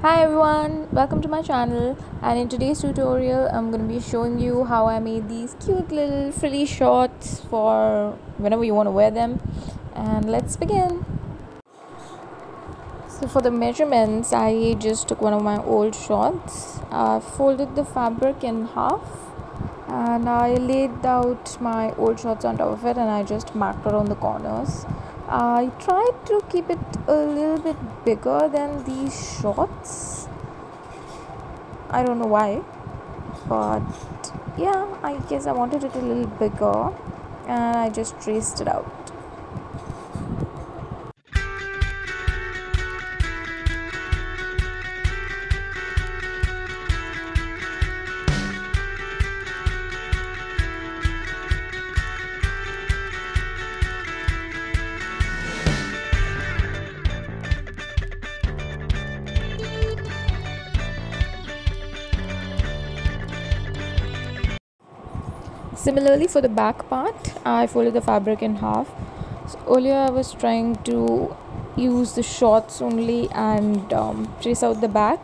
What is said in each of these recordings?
Hi everyone, welcome to my channel, and in today's tutorial I'm going to be showing you how I made these cute little frilly shorts for whenever you want to wear them. And let's begin. So for the measurements, I just took one of my old shorts, folded the fabric in half, and I laid out my old shorts on top of it, and I just marked around the corners. I tried to keep it a little bit bigger than these shorts. I don't know why, but yeah, I guess I wanted it a little bigger, and I just traced it out. Similarly, for the back part, I folded the fabric in half. So earlier I was trying to use the shorts only and trace out the back,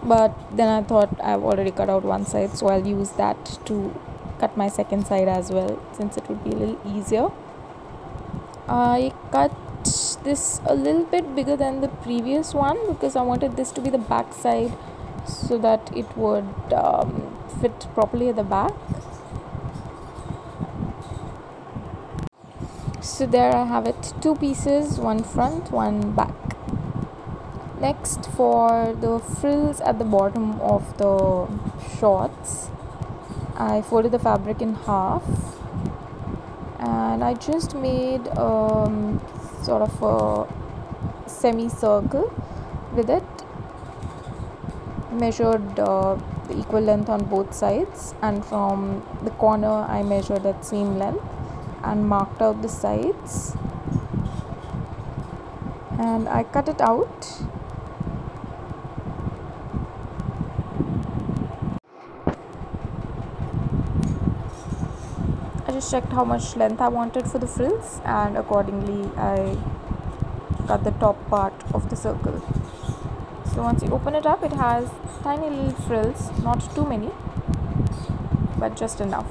but then I thought I've already cut out one side, so I'll use that to cut my second side as well, since it would be a little easier. I cut this a little bit bigger than the previous one because I wanted this to be the back side so that it would fit properly at the back. So there I have it, two pieces, one front, one back. Next, for the frills at the bottom of the shorts, I folded the fabric in half and I just made sort of a semicircle with it. Measured the equal length on both sides, and from the corner I measured that same length and marked out the sides, and I cut it out. I just checked how much length I wanted for the frills, and accordingly I cut the top part of the circle. So once you open it up, it has tiny little frills, not too many, but just enough.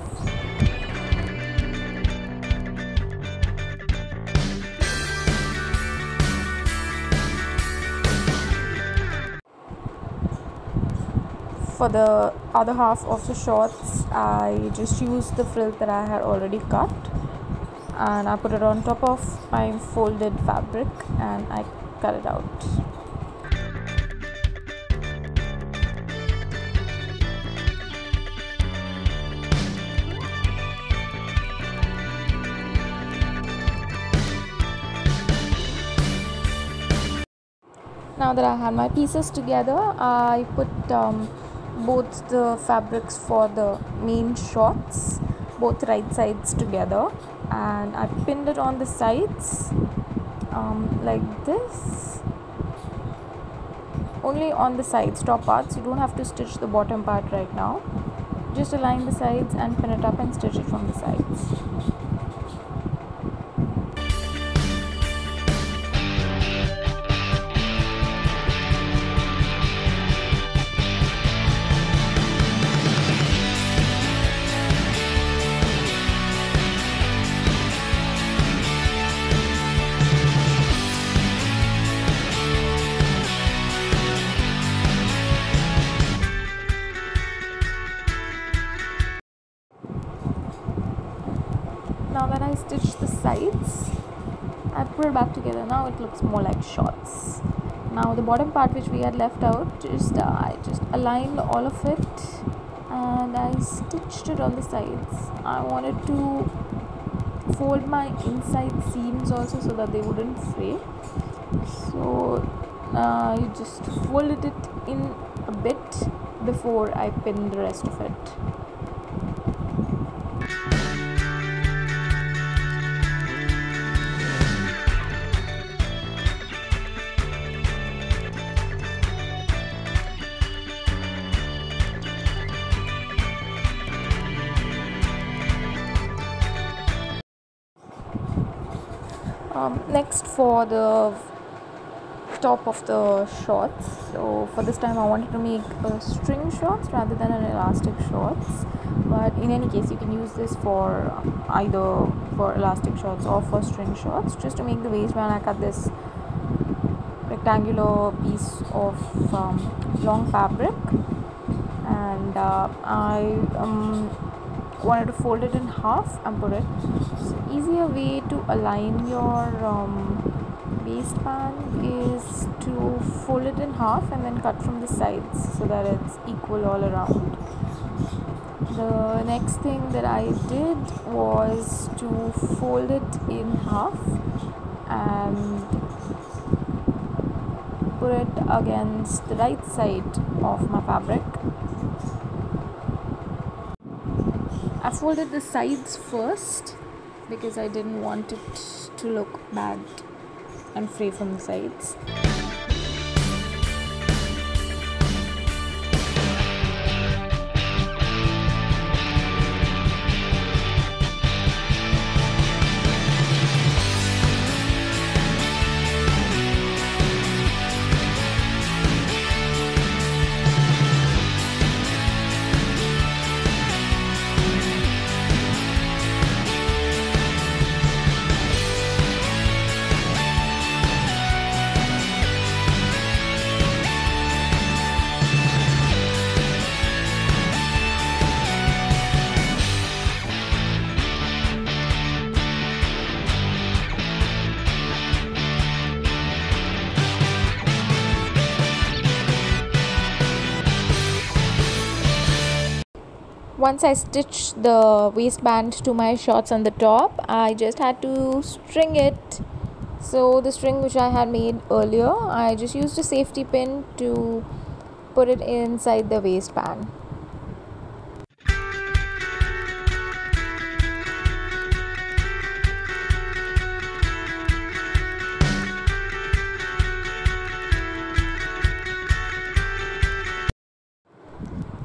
For the other half of the shorts, I just used the frill that I had already cut, and I put it on top of my folded fabric and I cut it out. Now that I had my pieces together, I put both the fabrics for the main shorts, both right sides together, and I pinned it on the sides like this. Only on the sides, top parts. You don't have to stitch the bottom part right now. Just align the sides and pin it up and stitch it from the sides. Now that I stitched the sides, I put it back together. Now it looks more like shorts. Now the bottom part which we had left out, I just aligned all of it and I stitched it on the sides. I wanted to fold my inside seams also so that they wouldn't fray. So you just folded it in a bit before I pinned the rest of it. Next, for the top of the shorts. So for this time I wanted to make a string shorts rather than an elastic shorts, but in any case you can use this for either for elastic shorts or for string shorts. Just to make the waistband, I cut this rectangular piece of long fabric, and I wanted to fold it in half and put it. So easier way to align your waistband is to fold it in half and then cut from the sides so that it's equal all around. The next thing that I did was to fold it in half and put it against the right side of my fabric. I folded the sides first because I didn't want it to look bad and fray from the sides. Once I stitched the waistband to my shorts on the top, I just had to string it. So the string which I had made earlier, I just used a safety pin to put it inside the waistband.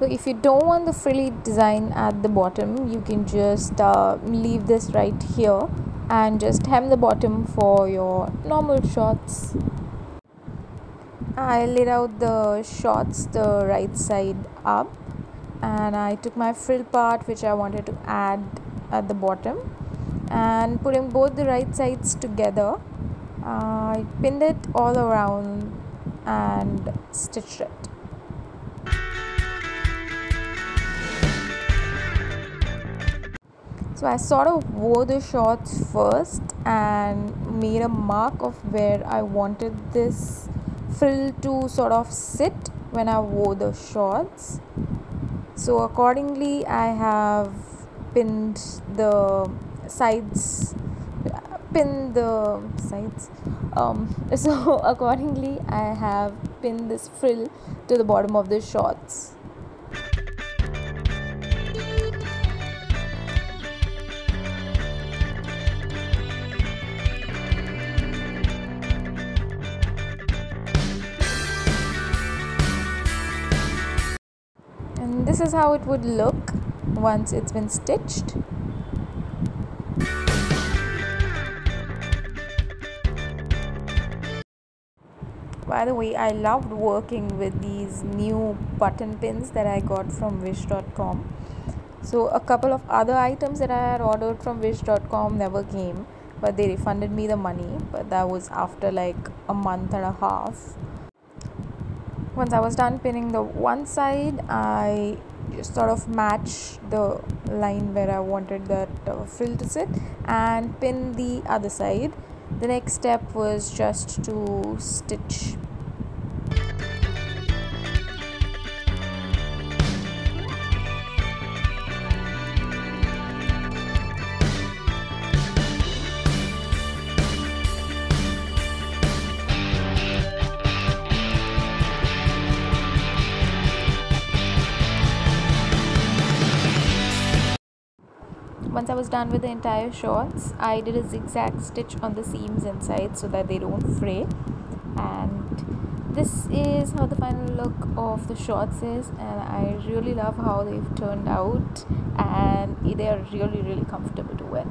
So if you don't want the frilly design at the bottom, you can just leave this right here and just hem the bottom for your normal shorts. I laid out the shorts the right side up, and I took my frill part which I wanted to add at the bottom, and putting both the right sides together, I pinned it all around and stitched it. So I sort of wore the shorts first and made a mark of where I wanted this frill to sort of sit when I wore the shorts. So accordingly I have pinned the sides, so accordingly I have pinned this frill to the bottom of the shorts. And this is how it would look once it's been stitched. By the way, I loved working with these new button pins that I got from wish.com. So a couple of other items that I had ordered from wish.com never came, but they refunded me the money, but that was after like a month and a half. Once I was done pinning the one side, I just sort of matched the line where I wanted that frill to sit and pin the other side. The next step was just to stitch. Once I was done with the entire shorts, I did a zigzag stitch on the seams inside so that they don't fray. And this is how the final look of the shorts is, and I really love how they've turned out, and they are really comfortable to wear.